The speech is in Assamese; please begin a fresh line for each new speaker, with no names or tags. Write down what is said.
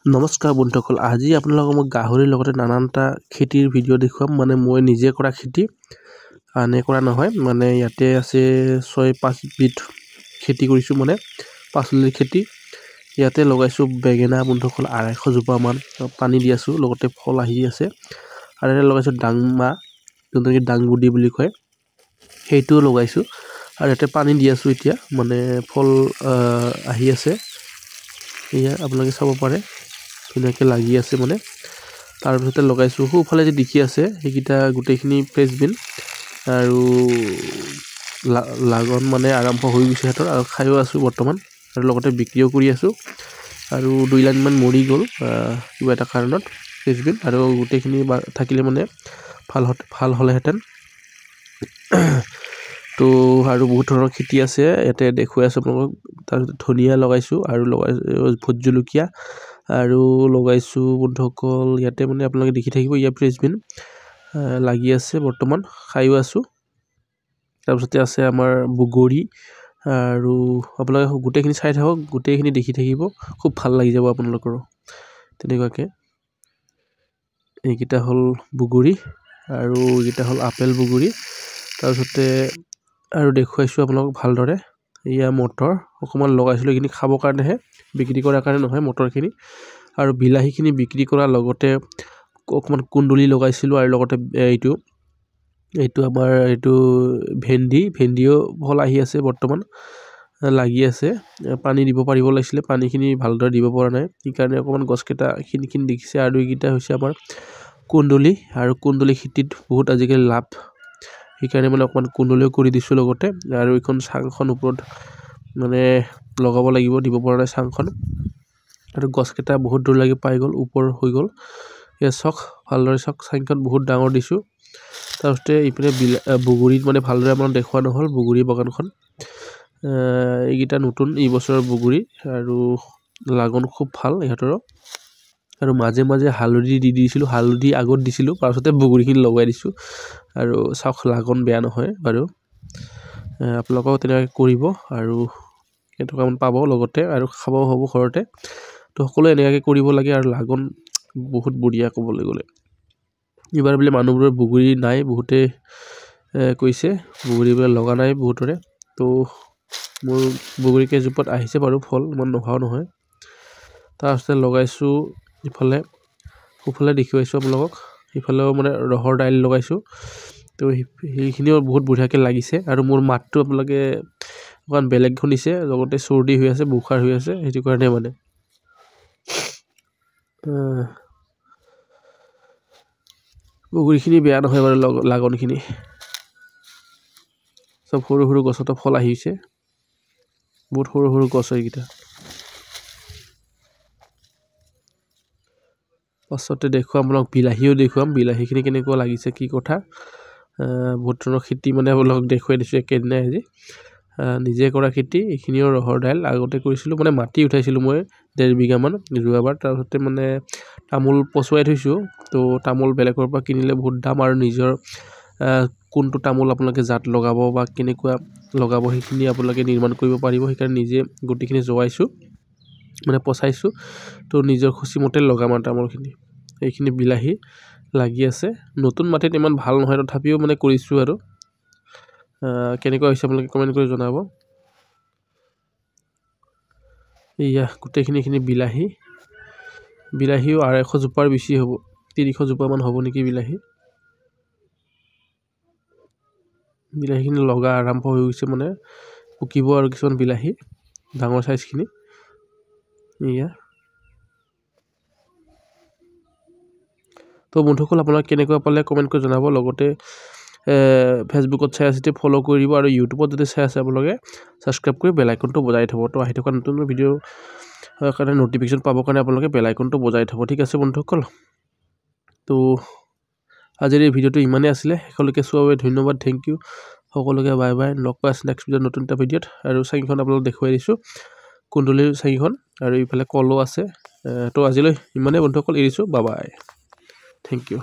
নমস্কাৰ বন্ধুসকল, আজি আপোনালোকক মই গাহৰিৰ লগতে নানানটা খেতিৰ ভিডিঅ' দেখুৱাম। মানে মই নিজে কৰা খেতি, আনে কৰা নহয়। মানে ইয়াতে আছে 6-5 বিধ খেতি কৰিছোঁ, মানে পাচলিৰ খেতি। ইয়াতে লগাইছোঁ বেঙেনা বন্ধুসকল 250 জোপামান, পানী দি আছোঁ, লগতে ফল আহি আছে। আৰু ইয়াতে লগাইছোঁ ডাংমাহ, যোনটো কি ডাংবুডি বুলি কয়, সেইটোও লগাইছোঁ। আৰু ইয়াতে পানী দি আছোঁ এতিয়া, মানে ফল আহি আছে। এয়া আপোনালোকে চাব পাৰে, ধুনীয়াকৈ লাগি আছে। মানে তাৰপিছতে লগাইছোঁ সোঁফালে যে দেখি আছে সেইকেইটা গোটেইখিনি ফ্ৰেঞ্চবিন, আৰু লাগন মানে আৰম্ভ হৈ গৈছে সিহঁতৰ, আৰু খায়ো আছোঁ বৰ্তমান, আৰু লগতে বিক্ৰীও কৰি আছোঁ। আৰু 2 লাইনমান মৰি গ'ল কিবা এটা কাৰণত ফ্ৰেঞ্চবিন, আৰু গোটেইখিনি থাকিলে মানে ভাল হ'লেহেঁতেন। তো আৰু বহুত ধৰণৰ খেতি আছে ইয়াতে দেখুৱাই আছোঁ আপোনালোকক। তাৰপিছত ধনিয়া লগাইছোঁ, আৰু লগাইছোঁ ভোট জলকীয়া, আৰু লগাইছোঁ বন্ধুসকল ইয়াতে মানে আপোনালোকে দেখি থাকিব, ইয়াৰ ফ্ৰেঞ্চবিন লাগি আছে বৰ্তমান, খায়ো আছোঁ। তাৰপিছতে আছে আমাৰ বগৰী, আৰু আপোনালোকে গোটেইখিনি চাই থাকক, গোটেইখিনি দেখি থাকিব, খুব ভাল লাগি যাব আপোনালোকৰো। তেনেকুৱাকৈ এইকেইটা হ'ল বগৰী, আৰু এইকেইটা হ'ল আপেল বগৰী। তাৰপিছতে আৰু দেখুৱাইছোঁ আপোনালোকক ভালদৰে। এয়া মটৰ অকণমান লগাইছিলোঁ, এইখিনি খাবৰ কাৰণেহে, বিক্ৰী কৰাৰ কাৰণে নহয় মটৰখিনি। আৰু বিলাহীখিনি বিক্ৰী কৰাৰ লগতে অকণমান কুন্দুলি লগাইছিলোঁ, আৰু লগতে এইটো আমাৰ ভেন্দিও ফল আহি আছে বৰ্তমান, লাগি আছে। পানী দিব পাৰিব লাগিছিলে, পানীখিনি ভালদৰে দিব পৰা নাই, সেইকাৰণে অকণমান গছকেইটা খিন দেখিছে। আৰু এইকেইটা হৈছে আমাৰ কুন্দুলি, আৰু কুন্দুলি খেতিত বহুত আজিকালি লাভ, সেইকাৰণে মানে অকণমান কুন্দুলিও কৰি দিছোঁ লগতে। আৰু এইখন চাংখন ওপৰত মানে লগাব লাগিব, দিব পৰা নাই চাংখন। আৰু গছকেইটা বহুত দূৰলৈকে পাই গ'ল, ওপৰ হৈ গ'ল। এয়া চাওক, ভালদৰে চাওক, চাংখন বহুত ডাঙৰ দিছোঁ। তাৰপিছতে এইপিনে বগৰীত মানে ভালদৰে আমাৰ দেখুওৱা নহ'ল, বগৰী বাগানখন। এইকেইটা নতুন এইবছৰৰ বগৰী, আৰু লাগন খুব ভাল ইহঁতৰো। আৰু মাজে মাজে হালধি দি দিছিলোঁ, হালধি আগত দিছিলোঁ, তাৰপিছতে বগৰীখিনি লগাই দিছোঁ। আৰু চাওক, লাগন বেয়া নহয় বাৰু। আপোনালোকেও তেনেকৈ কৰিব, আৰু কেইটকামান পাব লগতে, আৰু খাবও হ'ব ঘৰতে। তো সকলোৱে এনেকুৱাকৈ কৰিব লাগে, আৰু লাগন বহুত বঢ়িয়া ক'বলৈ গ'লে। এইবাৰ বোলে মানুহবোৰৰ বগৰী নাই, বহুতে কৈছে বগৰী বোলে লগা নাই বহুতৰে। তো মোৰ বগৰী কেইজোপাত আহিছে বাৰু ফল, ইমান নোহোৱাও নহয়। তাৰপিছতে লগাইছোঁ ইফালে, সোঁফালে দেখুৱাইছোঁ আপোনালোকক, ইফালেও মানে ৰহৰ দাইল লগাইছোঁ। তো সেইখিনিও বহুত বঢ়িয়াকৈ লাগিছে। আৰু মোৰ মাতটো আপোনালোকে অকণমান বেলেগ শুনিছে, লগতে চৰ্দি হৈ আছে, বুখাৰ হৈ আছে, সেইটো কাৰণে মানে। বগৰীখিনি বেয়া নহয় বাৰু, লাগনখিনি চব সৰু সৰু গছতো ফল আহিছে, বহুত সৰু সৰু গছ এইকেইটা। পাছতে দেখুৱাম আপোনাক, বিলাহীও দেখুৱাম, বিলাহীখিনি কেনেকুৱা লাগিছে, কি কথা। বহুত ধৰণৰ খেতি মানে আপোনালোকক দেখুৱাই দিছোঁ একেদিনাই আজি। নিজে কৰা খেতি, এইখিনিও ৰহৰ দাইল আগতে কৰিছিলোঁ, মানে মাটি উঠাইছিলোঁ মই 1.5 বিঘামান যোৱাবাৰ। তাৰপিছতে মানে তামোল পচুৱাই থৈছোঁ। তো তামোল বেলেগৰ পৰা কিনিলে বহুত দাম, আৰু নিজৰ কোনটো তামোল আপোনালোকে জাত লগাব বা কেনেকুৱা লগাব, সেইখিনি আপোনালোকে নিৰ্মাণ কৰিব পাৰিব। সেইকাৰণে নিজে গোটেইখিনি জোৱাইছোঁ, মানে পচাইছোঁ। তো নিজৰ খুচিমতে লগাম আৰু তামোলখিনি। এইখিনি বিলাহী লাগি আছে, নতুন মাটিত ইমান ভাল নহয়, তথাপিও মানে কৰিছোঁ। আৰু কেনেকুৱা হৈছে আপোনালোকে কমেণ্ট কৰি জনাব। এয়া গোটেইখিনি বিলাহীও 250 জোপাৰ বেছি হ'ব, 300 জোপামান হ'ব নেকি বিলাহীখিনি লগা আৰম্ভ হৈ গৈছে, মানে পকিব আৰু কিছুমান বিলাহী ডাঙৰ চাইজখিনি। এয়া তো বন্ধুসকল, আপোনালোকে কেনেকুৱা পালে কমেণ্ট কৰি জনাব। লগতে ফেচবুকত চাই আছে ফ'ল' কৰি দিব, আৰু ইউটিউবত যদি চাই আছে আপোনালোকে ছাবস্ক্ৰাইব কৰি বেল আইকনটো বজাই থ'ব। তো আহি থকা নতুন ভিডিঅ'ৰ কাৰণে ন'টিফিকেশ্যন পাবৰ কাৰণে আপোনালোকে বেল আইকনটো বজাই থ'ব। ঠিক আছে বন্ধুসকল, তো আজিৰ এই ভিডিঅ'টো ইমানেই আছিলে। শেষলৈকে চোৱাৰ বাবে ধন্যবাদ, থেংক ইউ সকলোকে, বাই বাই। লগ পাই আছোঁ নেক্সট ভিডিঅ'ত, নতুন এটা ভিডিঅ'ত। আৰু চাঙিখন আপোনালোকক দেখুৱাই দিছোঁ, কুন্দুলিৰ চাঙিখন, আৰু ইফালে কলো আছে। তো আজিলৈ ইমানেই বন্ধুসকল, এৰিছোঁ, বাই বাই, থেংক ইউ।